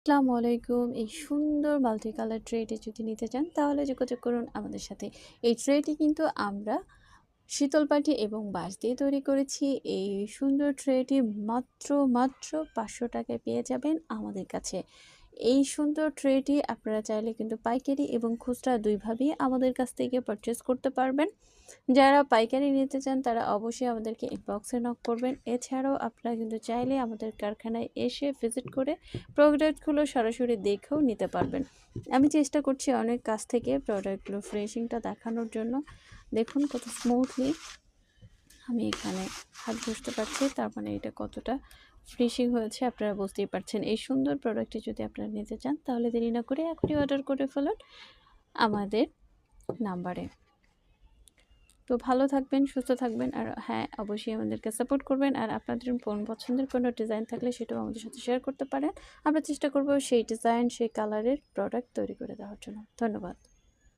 আসসালামু আলাইকুম। এই সুন্দর মাল্টি কালার ট্রেটি যদি নিতে চান তাহলে যোগাযোগ করুন আমাদের সাথে। এই ট্রেটি কিন্তু আমরা শীতল পাটি এবং বাঁশ দিয়ে তৈরি করেছি। এই সুন্দর ট্রেটি মাত্র ৫০০ টাকায় পেয়ে যাবেন আমাদের কাছে। এই সুন্দর ট্রেটি আপনারা চাইলে কিন্তু পাইকারি এবং খুচরা দুইভাবেই আমাদের কাছ থেকে পারচেস করতে পারবেন। যারা পাইকারি নিতে চান তারা অবশ্যই আমাদেরকে ইনবক্সে নক করবেন। এছাড়াও আপনারা কিন্তু চাইলে আমাদের কারখানায় এসে ভিজিট করে প্রোডাক্টগুলো সরাসরি দেখেও নিতে পারবেন। আমি চেষ্টা করছি অনেক কাছ থেকে প্রোডাক্টগুলো ফিনিশিংটা দেখানোর জন্য। দেখুন কত স্মুথলি আমি এখানে হাত ঘষতে পারছি, তার মানে এটা কতটা ফিনিশিং হয়েছে আপনারা বুঝতেই পারছেন। এই সুন্দর প্রোডাক্টটি যদি আপনারা নিতে চান তাহলে দেরি না করে এখনই অর্ডার করে ফেলুন আমাদের নাম্বারে। তো ভালো থাকবেন, সুস্থ থাকবেন, আর হ্যাঁ অবশ্যই আমাদেরকে সাপোর্ট করবেন। আর আপনাদের পছন্দের কোনো ডিজাইন থাকলে সেটাও আমাদের সাথে শেয়ার করতে পারেন। আমরা চেষ্টা করব সেই ডিজাইন সেই কালারের প্রোডাক্ট তৈরি করে দেওয়ার জন্য। ধন্যবাদ।